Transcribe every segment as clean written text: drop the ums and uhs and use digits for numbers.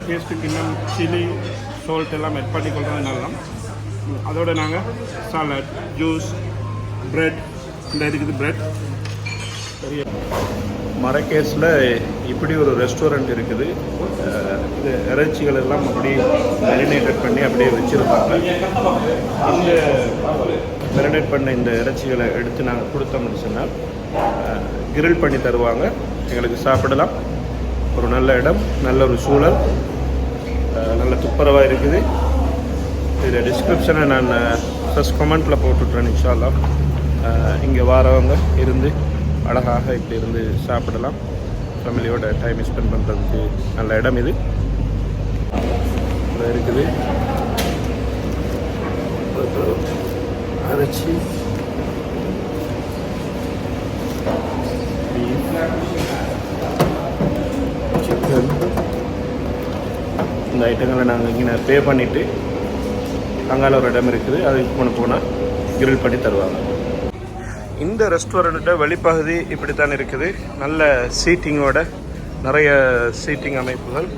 டேஸ்ட்டுக்கு இன்னும் chilli salt எல்லாம் ஆட் பண்ணி கொள்றது நல்லா. அதோட நாங்கள் சாலட், ஜூஸ், ப்ரெட், இந்த இருக்குது ப்ரெட். பெரிய மரகேஷில் இப்படி ஒரு ரெஸ்டாரண்ட் இருக்குது. இது இறைச்சிகள் எல்லாம் அப்படியே மேரினேட்டட் பண்ணி அப்படியே வச்சுருப்பாங்க. இந்த மேரினேட் பண்ண இந்த இறைச்சிகளை எடுத்து நாங்கள் கொடுத்தோம்னு சொன்னால் கிரில் பண்ணி தருவாங்க. எங்களுக்கு சாப்பிடலாம். ஒரு நல்ல இடம், நல்ல ஒரு சூழல், நல்ல துப்புரவாக இருக்குது. இதில் டிஸ்கிரிப்ஷனை நான் ஃபஸ்ட் கமெண்ட்டில் போட்டுட்றேன். இன்ஷா அல்லாஹ் இங்கே வாரவங்க இருந்து அழகாக இப்படி இருந்து சாப்பிடலாம். ஃபேமிலியோட டைம் ஸ்பெண்ட் பண்ணுறதுக்கு நல்ல இடம் இது இருக்குது. அரைச்சி சிக்கன் இந்த ஐட்டங்களை நாங்கள் இங்கே பே பண்ணிவிட்டு அங்கால ஒரு இடம் இருக்குது, அதுக்கு போனால் கிரில் பண்ணி தருவாங்க. இந்த ரெஸ்டாரண்ட்டோட வெளிப்பகுதி இப்படித்தான் இருக்குது. நல்ல சீட்டிங்கோட நிறைய சீட்டிங் அமைப்புகள்.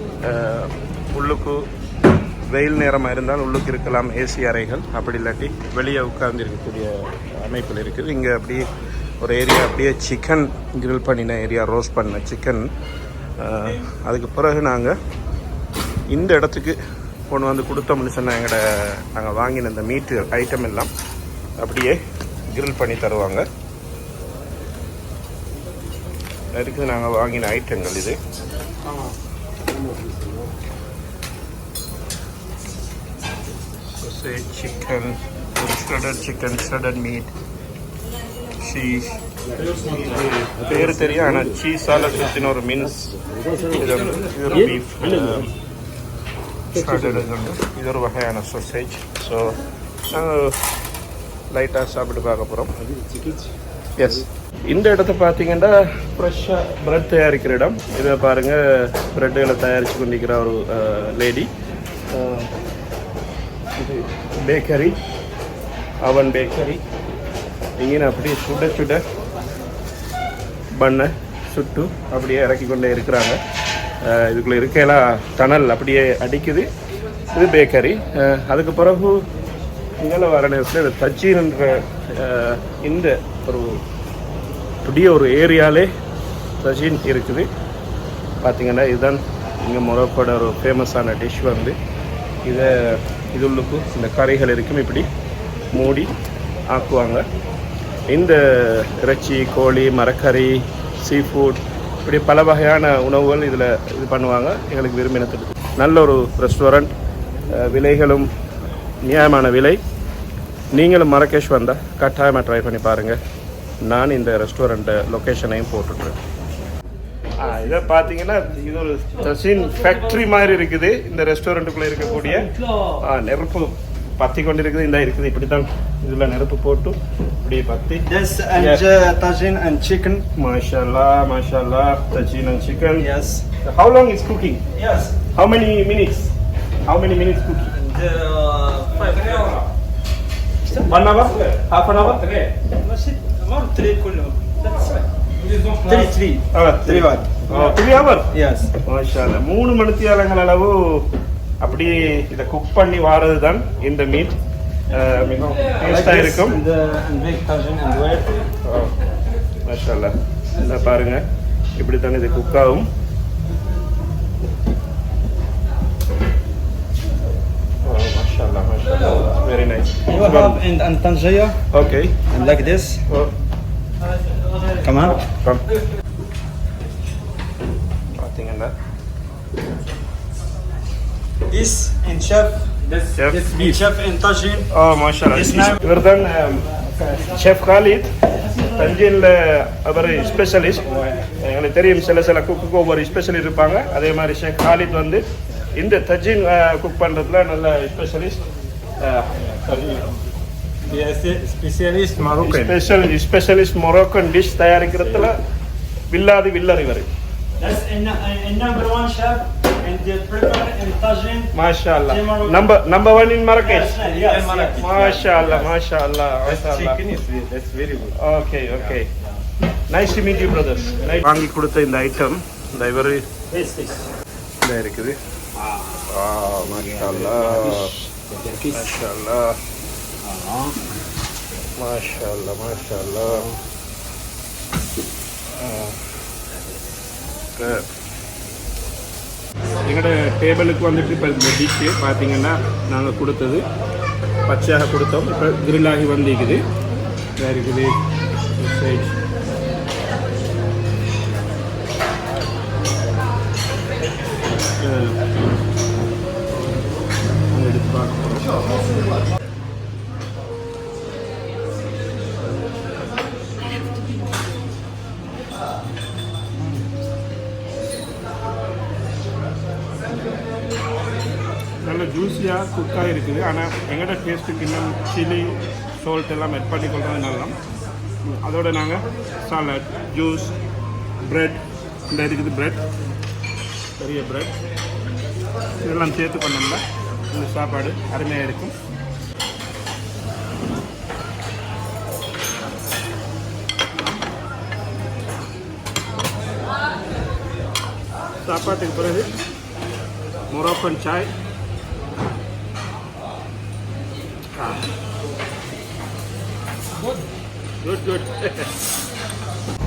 உள்ளுக்கு வெயில் நேரமாக இருந்தால் உள்ளுக்கு இருக்கலாம் ஏசி அறைகள், அப்படி இல்லாட்டி வெளியே உட்கார்ந்து இருக்கக்கூடிய அமைப்பில் இருக்குது. இங்கே அப்படியே ஒரு ஏரியா அப்படியே சிக்கன் கிரில் பண்ணின ஏரியா, ரோஸ்ட் பண்ண சிக்கன். அதுக்கு பிறகு நாங்கள் இந்த இடத்துக்கு கொண்டு வந்து கொடுத்தோம்னு சொன்னால் நாங்கள் வாங்கின இந்த மீட்டு ஐட்டம் எல்லாம் அப்படியே கிரில் பண்ணி தருவாங்க. இருக்குது நாங்கள் வாங்கின ஐட்டங்கள் இது. Chicken, shredded chicken, shredded meat, cheese. பேர் தெரியும், ஆனால் சீஸால் சுற்றின ஒரு மீன்ஸ். இது ஒரு பீஃப் ஷ்ரெடட். இது ஒரு வகையான சாசேஜ். ஸோ நாங்கள் லைட்டாக சாப்பிட்டு பார்க்க போகிறோம். எஸ், இந்த இடத்த பார்த்தீங்கன்னா ஃப்ரெஷ்ஷாக ப்ரெட் தயாரிக்கிற இடம். இதை பாருங்கள், ப்ரெட்டுகளை தயாரித்து கொண்டிருக்கிற ஒரு லேடி. இது பேக்கரி, அவன் பேக்கரி. இங்கே அப்படியே சுட சுட பண்ணை சுட்டு அப்படியே இறக்கி கொண்டே இருக்கிறாங்க. இதுக்குள்ளே இருக்கையெல்லாம் டனல் அப்படியே அடிக்குது. இது பேக்கரி. அதுக்கு பிறகு இங்கே வர நேரத்தில் இந்த தஜ்ஜீன்ன்ற இந்த ஒரு புதிய ஒரு ஏரியாலே தஜ்ஜீன் இருக்குது. பார்த்திங்கன்னா இதுதான் இங்கே மொரோக்கோட ஒரு ஃபேமஸான டிஷ். வந்து இது உள்ளுக்கு இந்த கறிகள் இருக்கும், இப்படி மூடி ஆக்குவாங்க. இந்த இறைச்சி, கோழி, மரக்கறி, சீ ஃபுட், இப்படி பல வகையான உணவுகள் இதில் இது பண்ணுவாங்க. எங்களுக்கு விரும்பினது நல்ல ஒரு ரெஸ்டாரண்ட், விலைகளும் நியாயமான விலை. நீங்களும் மரகேஷ் வந்தால் கட்டாயமாக ட்ரை பண்ணி பாருங்கள். நான் இந்த ரெஸ்டாரண்ட்டை லொக்கேஷனையும் போட்டுட்றேன். இதை பார்த்தீங்கன்னா இது ஒரு தஜ்ஜீன் ஃபேக்ட்ரி மாதிரி இருக்குது. இந்த ரெஸ்டாரண்ட்டுக்குள்ளே இருக்கக்கூடிய நெருப்பு பற்றி கொண்டு இருக்குது. இந்த இருக்குது, இப்படி தான் இதில் நெருப்பு போட்டு இப்படி பற்றி. Tagine and chicken. மாஷால்லா, மாஷால்லா. Tagine and chicken. Yes. How long is cooking? Yes. How many minutes? How many minutes cooking? 5 hours. 1 hour? Half an hour? 3 كلهم. That's right. 3 hours. 3 hours? Yes. மாஷால்லா. 3 மணித்தியாலங்கள் அளவு அப்படியே இதை குக் பண்ணி வாரது தான் இந்த மீட். மிகவும் டேஸ்டாக இருக்கும். மாஷால்லா. என்ன பாருங்க, இப்படி தானே இது குக் ஆகும். Mashallah, mashallah. Very nice. You have in Tangier. Okay. And like this. Oh. Come on. Come. பார்த்தீங்கன்னா This in chef. Chef. This in chef in Tajin. Oh, mashallah. இவர் தான் செஃப் காலித். தஞ்சையில் அவர் ஸ்பெஷலிஸ்ட். எனக்கு தெரியும் சில குக்கு ஒவ்வொரு specialist இருப்பாங்க. அதே மாதிரி ஷேக் காலித் வந்து இந்த தஜ்ஜீன் குக் பண்ணுறதுல நல்ல ஸ்பெஷலிஸ்ட். ஸ்பெஷலிஸ்ட் மொரோக்கன் டிஷ் தயாரிக்கிறதுல வில்லர் இவர். Number 1 chef and the prepare in Tajin. MashaAllah. Number 1 in Marrakesh. Yes. MashaAllah, MashaAllah. Chicken is that's very good. Okay. Nice to meet you, brothers. வாங்கி கொடுத்த இந்த ஐட்டம் இந்த இவர் This. இந்த இருக்குது. Mashallah. Terkis. Mashallah. Mashallah, mashallah. எங்களோட டேபிளுக்கு வந்துட்டு இப்போ இந்த டிஷ்ஷு பார்த்தீங்கன்னா நாங்கள் கொடுத்தது பச்சையாக கொடுத்தோம். இப்போ கிரில்லாகி வந்திருக்குது. வேறு இருக்குது சைட் எடுத்து பார்க்கணும். நல்ல ஜூஸியாக குக்காக இருக்குது. ஆனால் எங்களோட டேஸ்ட்டுக்கு இன்னும் சில்லி சால்ட் எல்லாம் மெட் பண்ணி கொள்வது நல்லா. அதோடு நாங்கள் சாலட், ஜூஸ், ப்ரெட், இந்த இருக்குது ப்ரெட், பெரிய ப்ரெட் இதெல்லாம் சேர்த்து பண்ணோம்னா இந்த சாப்பாடு அருமையாக இருக்கும். சாப்பாட்டுக்கு பிறகு மொரோக்கன் சாய். Good good.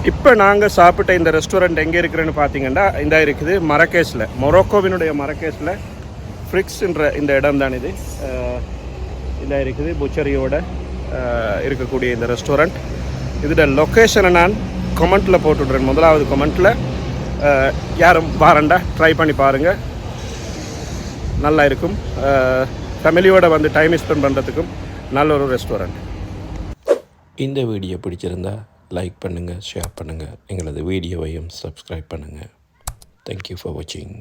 இப்போ நாங்கள் சாப்பிட்ட இந்த ரெஸ்டாரண்ட் எங்கே இருக்குதுன்னு பார்த்தீங்கன்னா இந்த இருக்குது மரகேஷில், மொரோக்கோவினுடைய மரகேஷில் ஃப்ரிக்ஸ்ன்ற இந்த இடம் தான் இது. இந்த இருக்குது புச்சரியோட இருக்கக்கூடிய இந்த ரெஸ்டாரண்ட். இதோட லொக்கேஷனை நான் கமெண்ட்டில் போட்டுவிட்றேன். முதலாவது கமெண்ட்டில் யாரும் வாரண்டா ட்ரை பண்ணி பாருங்கள், நல்லா இருக்கும். ஃபேமிலியோடு வந்து டைம் ஸ்பெண்ட் பண்ணுறதுக்கும் நல்ல ஒரு ரெஸ்டாரண்ட். இந்த வீடியோ பிடிச்சிருந்தா லைக் பண்ணுங்கள், ஷேர் பண்ணுங்கள், எங்களது வீடியோவையும் சப்ஸ்கிரைப் பண்ணுங்கள். தேங்க்யூ ஃபார் வாட்சிங்.